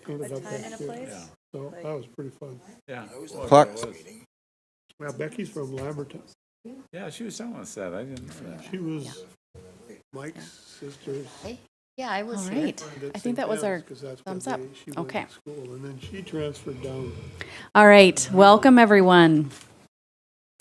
ended up that year. So that was pretty fun. Yeah. Clark, Well, Becky's from Lamberton. Yeah, she was telling us that. I didn't know that. She was Mike's sister's. Yeah, I was All here. right. I think that was our thumbs up. Okay. School, and then she transferred down. All right. Welcome, everyone.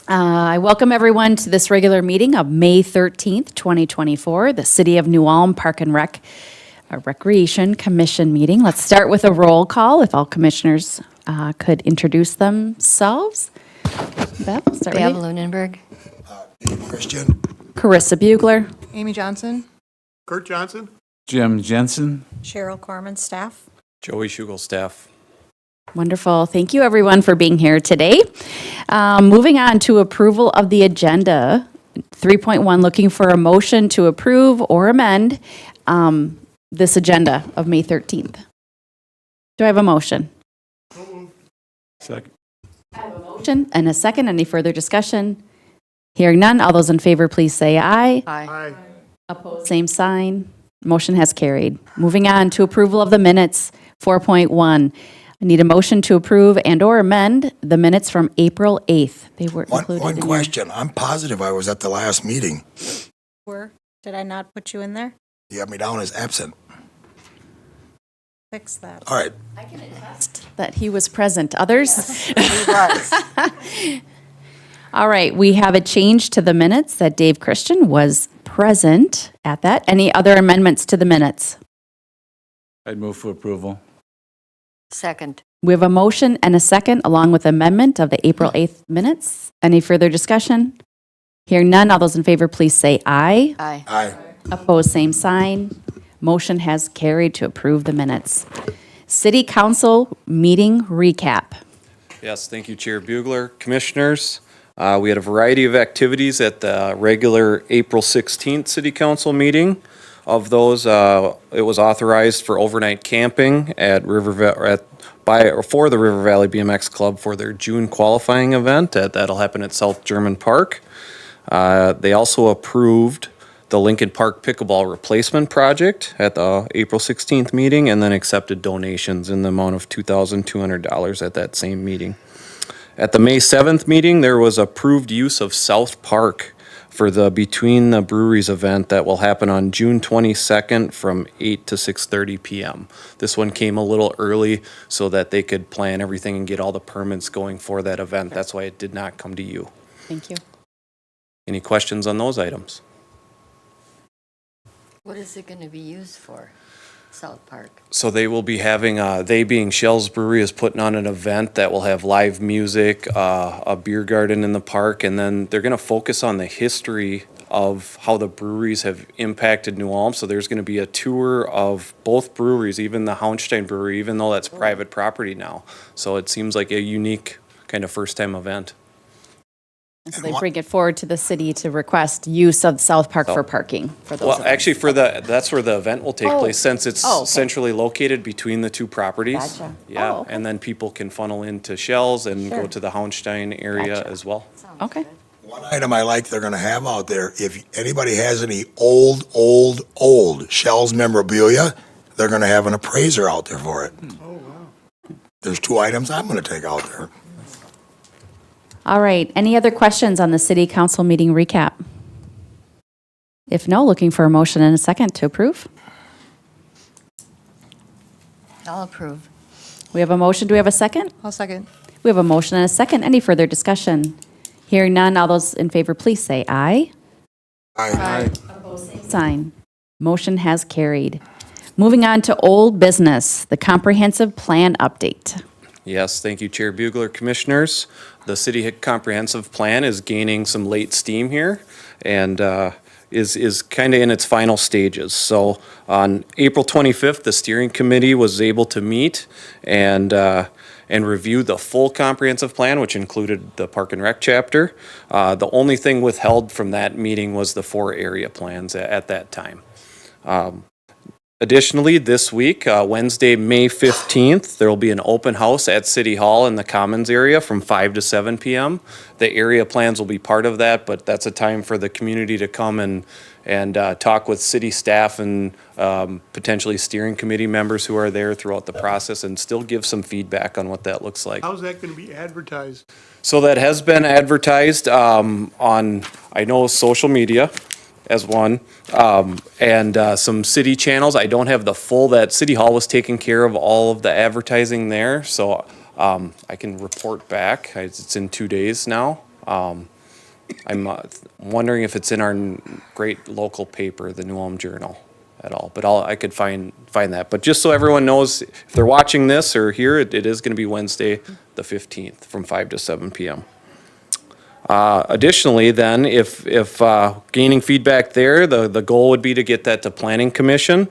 I welcome everyone to this regular meeting of May 13th, 2024, the City of New Ulm Park and Recreation Commission meeting. Let's start with a roll call. If all commissioners could introduce themselves. Beth, we'll start Bev with you. Lunenberg. Christian. Carissa Bugler. Amy Johnson. Kurt Johnson? Jim Jensen. Cheryl Corman, staff. Joey Schugel, staff. Wonderful. Thank you, everyone, for being here today. Moving on to approval of the agenda. 3.1, looking for a motion to approve or amend this agenda of May 13th. Do I have a motion? Second. Motion and a second. Any further discussion? Hearing none. All those in favor, please say aye. Aye. Aye. Opposed, same sign. Motion has carried. Moving on to approval of the minutes, 4.1. I need a motion to approve and or amend the minutes from April 8th. They were included One in your- question. I'm positive I was at the last meeting. Did I not put you in there? You have me down as absent. Fix that. All right. that he was present. Others? All right, we have a change to the minutes that Dave Christian was present at that. Any other amendments to the minutes? I'd move for approval. Second. We have a motion and a second along with amendment of the April 8th minutes. Any further discussion? Hearing none, all those in favor, please say aye. Aye. Aye. Opposed, same sign. Motion has carried to approve the minutes. City Council meeting recap. Yes, thank you, Chair Bugler. Commissioners, we had a variety of activities at the regular April 16th City Council meeting. Of those, it was authorized for overnight camping at for the River Valley BMX Club for their June qualifying event. That'll happen at South German Park. They also approved the Lincoln Park Pickleball Replacement Project at the April 16th meeting, and then accepted donations in the amount of $2,200 at that same meeting. At the May 7th meeting, there was approved use of South Park for the Between the Breweries event that will happen on June 22nd from 8 to 6:30 p.m. This one came a little early so that they could plan everything and get all the permits going for that event. That's why it did not come to you. Thank you. Any questions on those items? What is it going to be used for? South Park. So they will be having, they being Shell's Brewery is putting on an event that will have live music, a beer garden in the park, and then they're going to focus on the history of how the breweries have impacted New Ulm. So there's going to be a tour of both breweries, even the Hounstein Brewery, even though that's private property now. So it seems like a unique kind of first-time event. And so they bring it forward to the city to request use of South Park for parking for those Well, events. actually, that's where the event will take place, since it's Oh, okay. centrally located between the two properties. Gotcha. Yeah, Oh, okay. and then people can funnel into Shell's and go Sure. to the Hounstein area Gotcha. as well. Okay. One item I like they're going to have out there, if anybody has any old Shell's memorabilia, they're going to have an appraiser out there for it. Oh, wow. There's 2 items I'm going to take out there. All right. Any other questions on the city council meeting recap? If no, looking for a motion and a second to approve. I'll approve. We have a motion. Do we have a second? I'll second. We have a motion and a second. Any further discussion? Hearing none, all those in favor, please say aye. Aye. Sign. Motion has carried. Moving on to old business, the comprehensive plan update. Yes, thank you, Chair Bugler. Commissioners, the city comprehensive plan is gaining some late steam here and is kind of in its final stages. So on April 25th, the steering committee was able to meet and review the full comprehensive plan, which included the Park and Rec chapter. The only thing withheld from that meeting was the 4 area plans at that time. Additionally, this week, Wednesday, May 15th, there will be an open house at City Hall in the Commons area from 5 to 7 p.m. The area plans will be part of that, but that's a time for the community to come and talk with city staff and potentially steering committee members who are there throughout the process and still give some feedback on what that looks like. How's that going to be advertised? So that has been advertised on, I know, social media as one, and some city channels. I don't have the full, that City Hall was taking care of all of the advertising there, so I can report back. It's in 2 days now. I'm wondering if it's in our great local paper, the New Ulm Journal, at all, but I could find that. But just so everyone knows, if they're watching this or here, it is going to be Wednesday, the 15th, from 5 to 7 p.m. Additionally, then, if gaining feedback there, the goal would be to get that to Planning Commission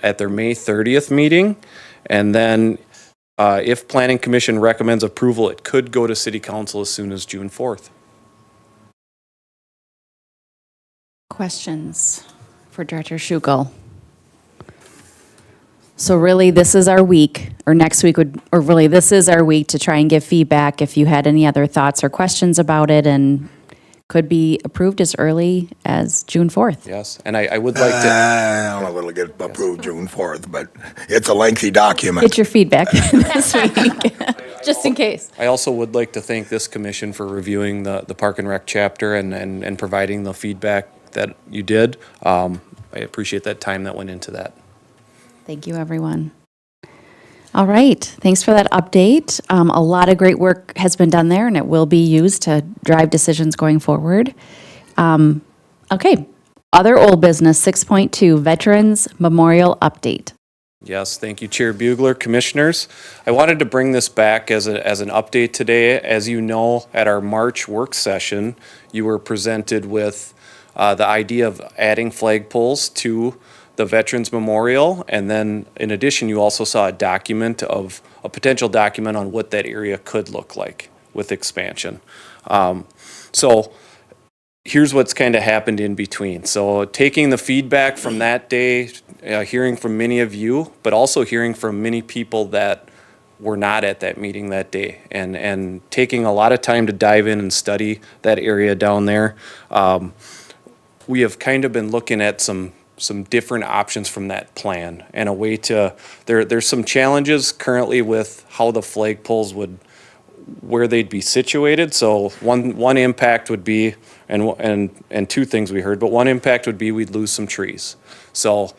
at their May 30th meeting. And then if Planning Commission recommends approval, it could go to City Council as soon as June 4th. Questions for Director Schugel? So really, this is our week, or next week this is our week to try and give feedback if you had any other thoughts or questions about it, and could be approved as early as June 4th. Yes, and I would like to, I don't know if it'll get approved June 4th, but it's a lengthy document. Get your feedback this week, just in case. I also would like to thank this commission for reviewing the Park and Rec chapter and providing the feedback that you did. I appreciate that time that went into that. Thank you, everyone. All right, thanks for that update. A lot of great work has been done there, and it will be used to drive decisions going forward. Okay, other old business, 6.2, Veterans Memorial Update. Yes, thank you, Chair Bugler, Commissioners. I wanted to bring this back as an update today. As you know, at our March work session, you were presented with the idea of adding flagpoles to the Veterans Memorial, and then in addition, you also saw a potential document on what that area could look like with expansion. So here's what's kind of happened in between. So taking the feedback from that day, hearing from many of you, but also hearing from many people that were not at that meeting that day, and taking a lot of time to dive in and study that area down there. We have kind of been looking at some different options from that plan, and a way to, there's some challenges currently with how the flagpoles where they'd be situated. So one impact would be, and two things we heard, but one impact would be we'd lose some trees. So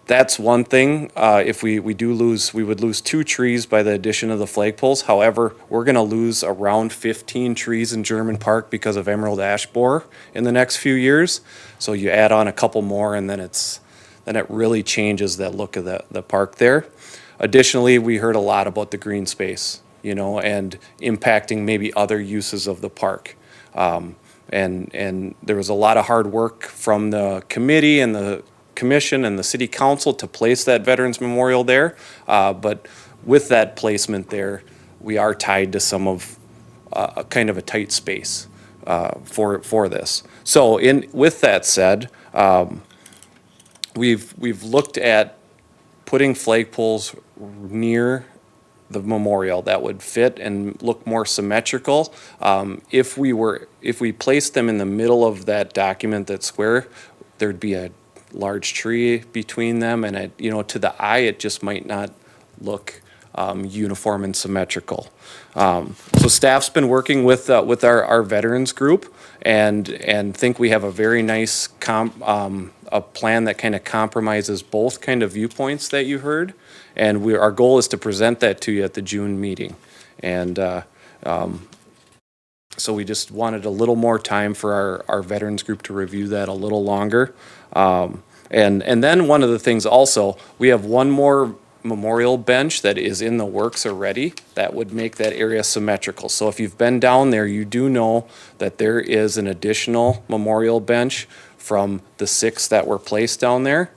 that's one thing. If we do lose, we would lose 2 trees by the addition of the flagpoles. However, we're gonna lose around 15 trees in German Park because of emerald ash borer in the next few years. So you add on a couple more, and then it really changes that look of the park there. Additionally, we heard a lot about the green space, and impacting maybe other uses of the park. And there was a lot of hard work from the committee and the commission and the city council to place that Veterans Memorial there. But with that placement there, we are tied to some of a kind of a tight space for this. So with that said, we've looked at putting flagpoles near the memorial that would fit and look more symmetrical. If we placed them in the middle of that document, that square, there'd be a large tree between them, and to the eye, it just might not look uniform and symmetrical. So staff's been working with our veterans group, and think we have a very nice a plan that kind of compromises both kind of viewpoints that you heard, and our goal is to present that to you at the June meeting. And so we just wanted a little more time for our veterans group to review that a little longer. And then one of the things also, we have one more memorial bench that is in the works already that would make that area symmetrical. So if you've been down there, you do know that there is an additional memorial bench from the 6 that were placed down there.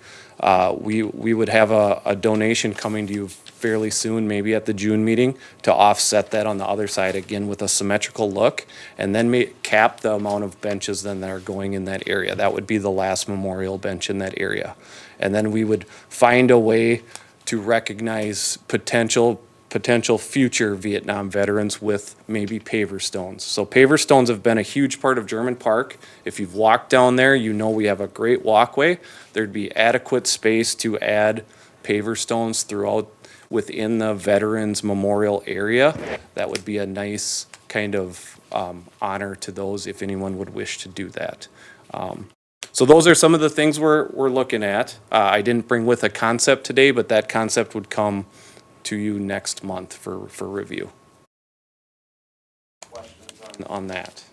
We would have a donation coming to you fairly soon, maybe at the June meeting, to offset that on the other side again with a symmetrical look, and then cap the amount of benches then that are going in that area. That would be the last memorial bench in that area. And then we would find a way to recognize potential future Vietnam veterans with maybe paver stones. So paver stones have been a huge part of German Park. If you've walked down there, you know we have a great walkway. There'd be adequate space to add paver stones throughout within the Veterans Memorial area. That would be a nice kind of honor to those if anyone would wish to do that. So those are some of the things we're looking at. I didn't bring with a concept today, but that concept would come to you next month for review. Questions on that?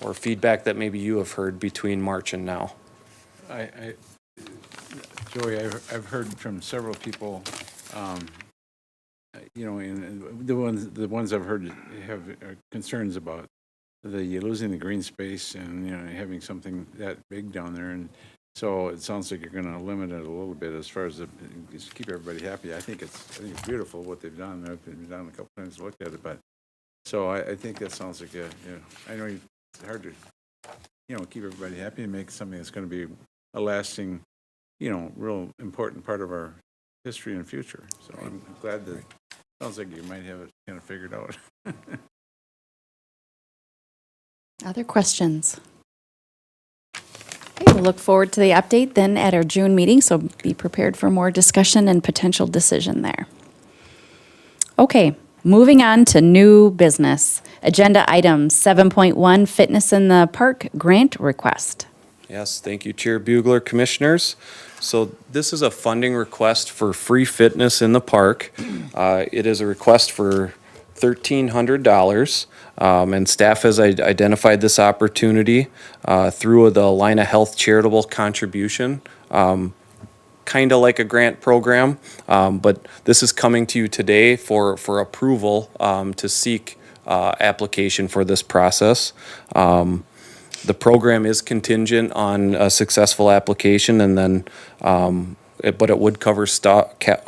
Or feedback that maybe you have heard between March and now? Joey, I've heard from several people, you know, and the ones I've heard have concerns about losing the green space and, you know, having something that big down there. And so it sounds like you're going to limit it a little bit as far as just keep everybody happy. I think it's beautiful what they've done. I've been down a couple times to look at it, but so I think that sounds like I know it's hard to, you know, keep everybody happy and make something that's going to be a lasting, you know, real important part of our history and future. So I'm glad that sounds like you might have it kind of figured out. Other questions? Okay, we'll look forward to the update then at our June meeting, so be prepared for more discussion and potential decision there. Okay, moving on to new business. Agenda item 7.1, Fitness in the Park Grant Request. Yes, thank you, Chair Bugler, Commissioners. So this is a funding request for free fitness in the park. It is a request for $1,300, and staff has identified this opportunity through the Line of Health charitable contribution, kind of like a grant program, but this is coming to you today for approval to seek application for this process. The program is contingent on a successful application, and then, but it would cover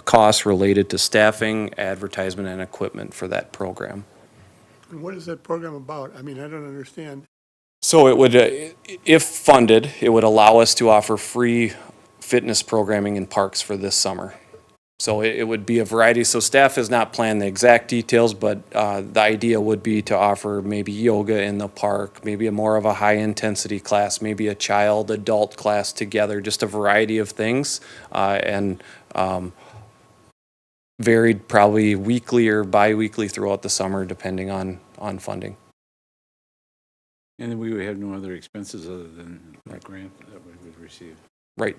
costs related to staffing, advertisement, and equipment for that program. And what is that program about? I mean, I don't understand. So it would, if funded, it would allow us to offer free fitness programming in parks for this summer. So it would be a variety. So staff has not planned the exact details, but the idea would be to offer maybe yoga in the park, maybe a more of a high intensity class, maybe a child adult class together, just a variety of things, and varied probably weekly or bi-weekly throughout the summer, depending on funding. And then we would have no other expenses other than that grant that we would receive. Right.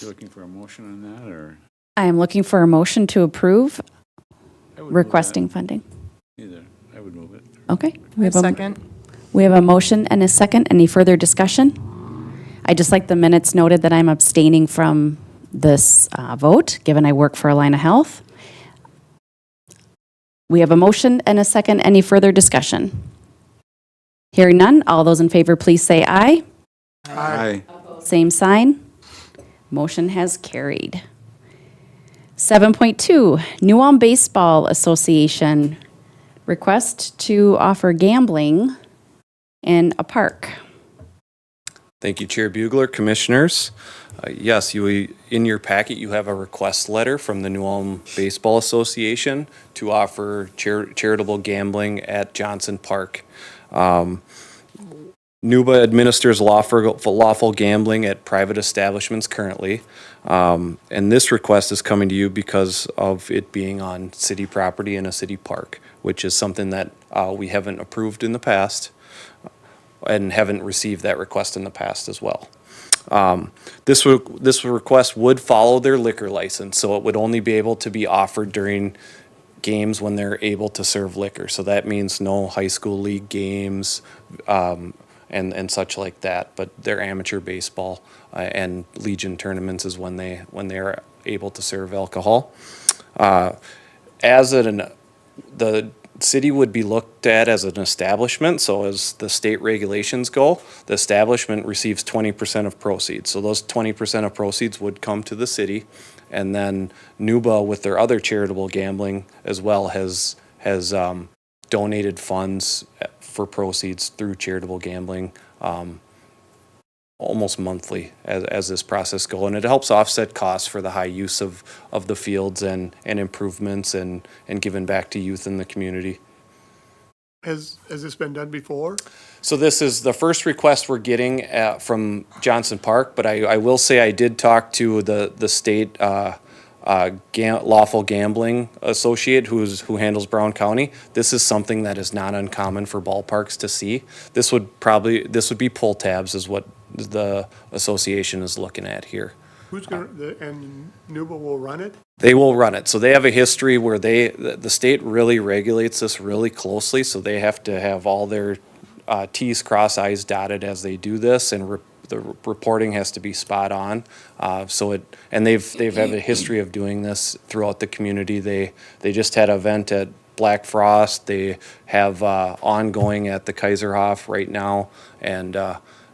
You looking for a motion on that, or? I am looking for a motion to approve I would move requesting funding. that. Either, I would move it. Okay. Second. We have a motion and a second. Any further discussion? I just like the minutes noted that I'm abstaining from this vote, given I work for Line of Health. We have a motion and a second. Any further discussion? Hearing none, all those in favor, please say aye. Aye. Same sign. Motion has carried. 7.2, New Ulm Baseball Association request to offer gambling in a park. Thank you, Chair Bugler, Commissioners. Yes, in your packet, you have a request letter from the New Ulm Baseball Association to offer charitable gambling at Johnson Park. NUBA administers lawful gambling at private establishments currently, and this request is coming to you because of it being on city property in a city park, which is something that we haven't approved in the past and haven't received that request in the past as well. This request would follow their liquor license, so it would only be able to be offered during games when they're able to serve liquor. So that means no high school league games, and such like that, but their amateur baseball and Legion tournaments is when they are able to serve alcohol. The city would be looked at as an establishment, so as the state regulations go, the establishment receives 20% of proceeds. So those 20% of proceeds would come to the city. And then Nuba, with their other charitable gambling as well, has donated funds for proceeds through charitable gambling almost monthly as this process go. And it helps offset costs for the high use of the fields and improvements and giving back to youth in the community. Has this been done before? So this is the first request we're getting from Johnson Park, but I will say I did talk to the state lawful gambling associate who handles Brown County. This is something that is not uncommon for ballparks to see. This would be pull tabs is what the association is looking at here. Who's gonna, and Nuba will run it? They will run it. So they have a history where the state really regulates this really closely, so they have to have all their T's crossed, I's dotted as they do this, and the reporting has to be spot on. And they've had a history of doing this throughout the community. They just had an event at Black Frost. They have ongoing at the Kaiserhof right now, and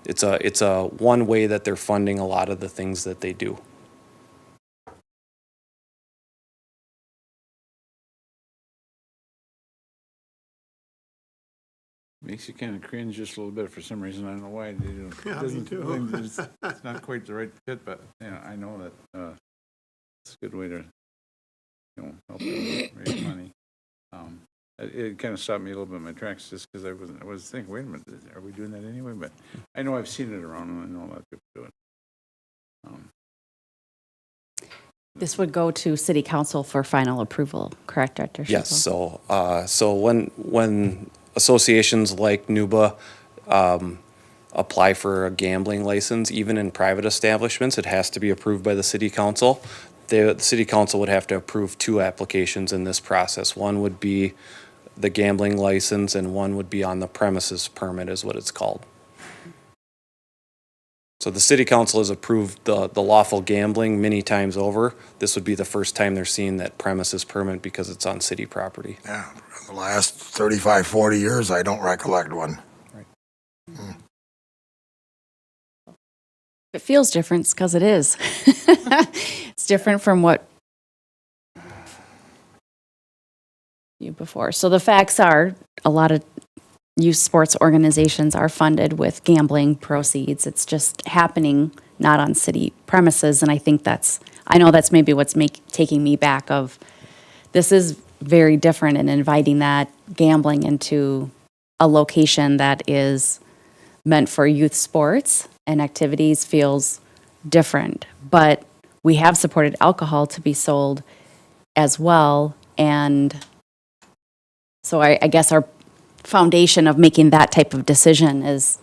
it's a one way that they're funding a lot of the things that they do. Makes you kind of cringe just a little bit for some reason. I don't know why. They don't, Yeah, me doesn't, too. it's not quite the right fit, but I know that it's a good way to help them raise money. It kind of stopped me a little bit in my tracks just because I was thinking, wait a minute, are we doing that anyway? But I know I've seen it around and I know a lot of people do it. This would go to city council for final approval, correct, Dr. Yes, Schickel? so when associations like Nuba apply for a gambling license, even in private establishments, it has to be approved by the city council. The city council would have to approve 2 applications in this process. One would be the gambling license and one would be on the premises permit is what it's called. So the city council has approved the lawful gambling many times over. This would be the first time they're seeing that premises permit because it's on city property. Yeah, for the last 35, 40 years, I don't recollect one. It feels different because it is. It's different from what you before. So the facts are a lot of youth sports organizations are funded with gambling proceeds. It's just happening not on city premises. And I think I know that's maybe what's taking me back of this is very different in inviting that gambling into a location that is meant for youth sports and activities feels different. But we have supported alcohol to be sold as well. And so I guess our foundation of making that type of decision is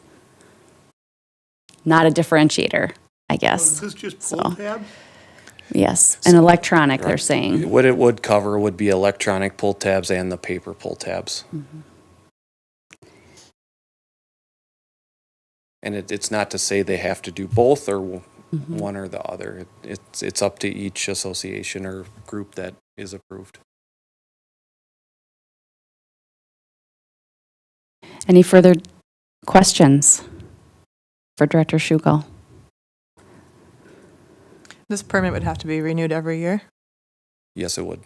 not a differentiator, I Is guess. this just So- pull tabs? Yes, and electronic, they're saying. What it would cover would be electronic pull tabs and the paper pull tabs. And it's not to say they have to do both or one or the other. It's up to each association or group that is approved. Any further questions for Director Schugel? This permit would have to be renewed every year. Yes, it would.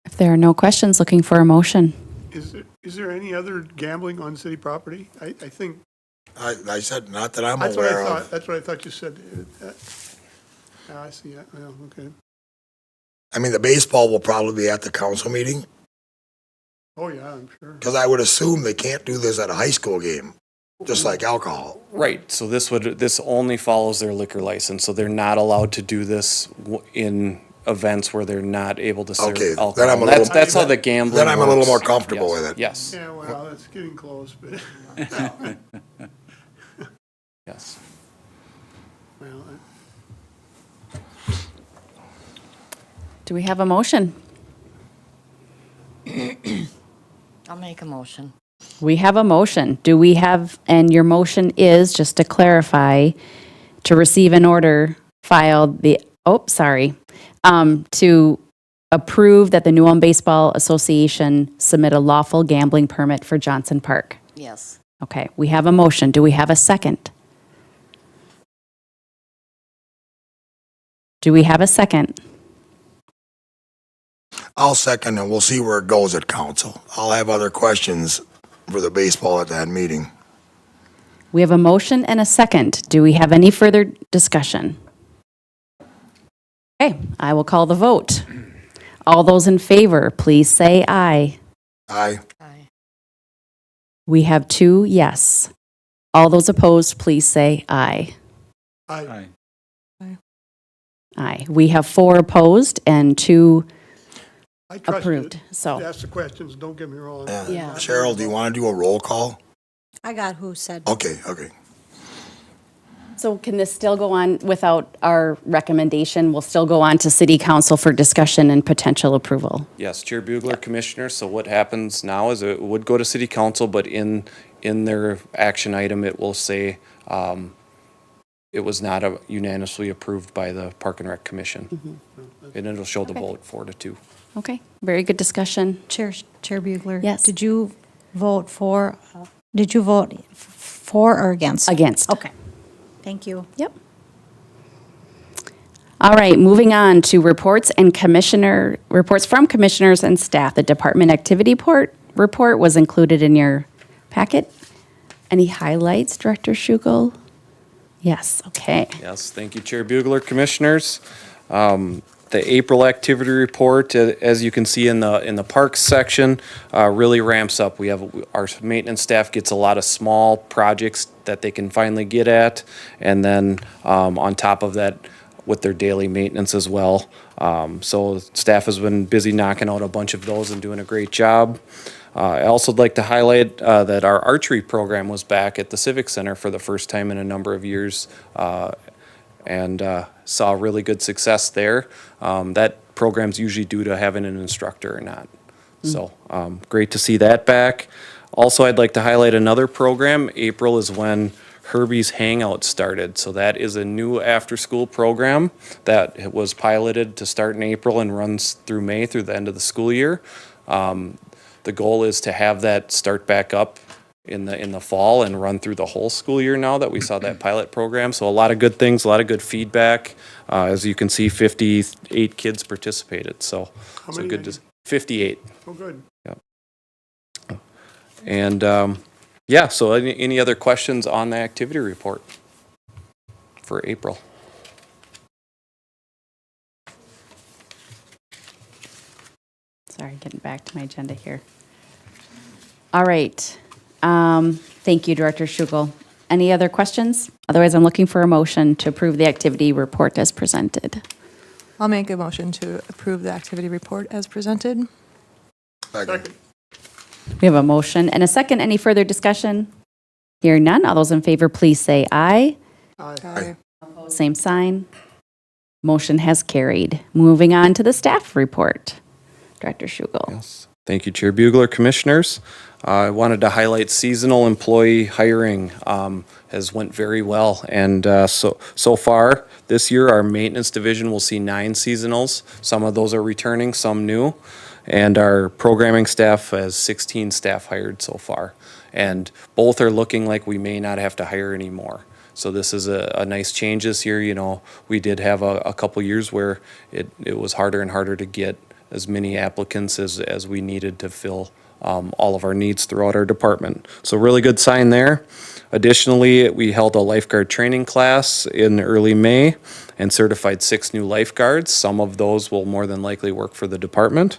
If there are no questions, looking for a motion. Is there any other gambling on city property? I think, I said, not that I'm that's what I aware thought, of. that's what I thought you said. I see, well, okay. I mean, the baseball will probably be at the council meeting, Oh, yeah, I'm sure. because I would assume they can't do this at a high school game, just like alcohol. Right, so this only follows their liquor license, so they're not allowed to do this in events where they're not able to serve Okay, then alcohol. I'm a That's, little- that's how the gambling Then I'm a little works. more comfortable Yes, with it. Yes, Yeah, well, it's getting close, but, yes. well, Do we have a motion? I'll make a motion. We have a motion. Do we have, and your motion is, just to clarify, to receive an order filed to approve that the New Ulm Baseball Association submit a lawful gambling permit for Johnson Park. Yes. Okay, we have a motion. Do we have a second? Do we have a second? I'll second, and we'll see where it goes at council. I'll have other questions for the baseball at that meeting. We have a motion and a second. Do we have any further discussion? Okay, I will call the vote. All those in favor, please say aye. Aye. Aye. We have 2 yes. All those opposed, please say aye. I, Aye. We have 4 opposed and 2 I trust you approved. to So, ask the questions, don't get me wrong. Yeah. Cheryl, do you want to do a roll call? I got who said. Okay. so can this still go on without our recommendation? We'll still go on to city council for discussion and potential approval. Yes, Chair Bugler, Commissioners, so what happens now is it would go to city council, but in their action item, it will say, it was not unanimously approved by the Park and Rec Commission. And it'll show the vote 4-2. Okay, very good discussion. Chair Bugler. Yes. Did you vote for or against? Against. Okay. Thank you. Yep. All right, moving on to reports from commissioners and staff. The department activity report was included in your packet. Any highlights, Director Schugel? Yes, okay. Yes, thank you, Chair Bugler, Commissioners. The April activity report, as you can see in the parks section, really ramps up. Our maintenance staff gets a lot of small projects that they can finally get at, and then on top of that, with their daily maintenance as well. So staff has been busy knocking out a bunch of those and doing a great job. I also would like to highlight that our archery program was back at the Civic Center for the first time in a number of years, and saw really good success there. That program's usually due to having an instructor or not. So great to see that back. Also, I'd like to highlight another program. April is when Herbie's Hangout started. So that is a new after-school program that was piloted to start in April and runs through May, through the end of the school year. The goal is to have that start back up in the fall and run through the whole school year now that we saw that pilot program. So a lot of good things, a lot of good feedback. As you can see, 58 kids participated. So, How so many good again? to 58. Oh, good. And yeah, so any other questions on the activity report for April? Sorry, getting back to my agenda here. All right. Thank you, Director Schugel. Any other questions? Otherwise, I'm looking for a motion to approve the activity report as presented. I'll make a motion to approve the activity report as presented. Second. We have a motion and a second. Any further discussion? Hearing none. All those in favor, please say aye. Aye. Same sign. Motion has carried. Moving on to the staff report. Director Schugel. Yes. Thank you, Chair Bugler, Commissioners. I wanted to highlight seasonal employee hiring has went very well. And so far this year, our maintenance division will see 9 seasonals. Some of those are returning, some new. And our programming staff has 16 staff hired so far. And both are looking like we may not have to hire any more. So this is a nice change this year. You know, we did have a couple years where it was harder and harder to get as many applicants as we needed to fill all of our needs throughout our department. So really good sign there. Additionally, we held a lifeguard training class in early May and certified 6 new lifeguards. Some of those will more than likely work for the department.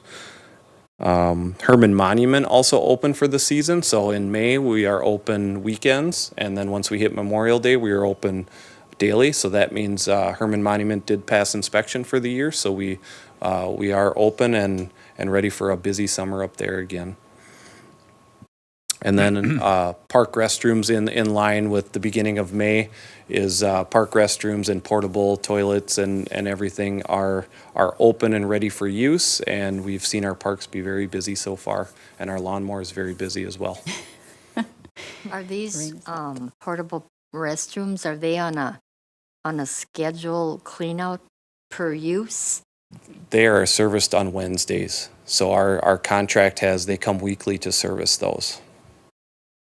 Herman Monument also open for the season. So in May, we are open weekends. And then once we hit Memorial Day, we are open daily. So that means Herman Monument did pass inspection for the year. So we are open and ready for a busy summer up there again. And then park restrooms in line with the beginning of May is park restrooms and portable toilets and everything are open and ready for use. And we've seen our parks be very busy so far, and our lawnmower is very busy as well. Are these portable restrooms, are they on a schedule clean out per use? They are serviced on Wednesdays. So our contract has, they come weekly to service those.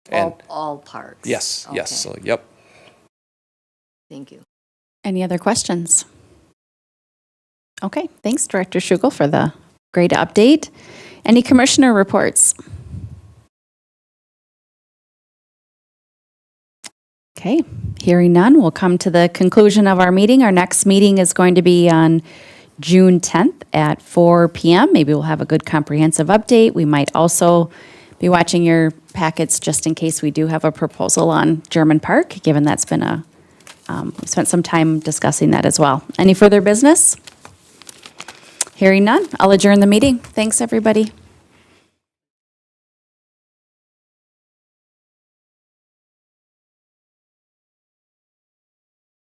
And All parks? yes, yes, Okay, so yep. thank you. Any other questions? Okay, thanks, Director Schugel, for the great update. Any commissioner reports? Okay, hearing none, we'll come to the conclusion of our meeting. Our next meeting is going to be on June 10th at 4 p.m. Maybe we'll have a good comprehensive update. We might also be watching your packets just in case we do have a proposal on German Park, given that's been we spent some time discussing that as well. Any further business? Hearing none, I'll adjourn the meeting. Thanks, everybody.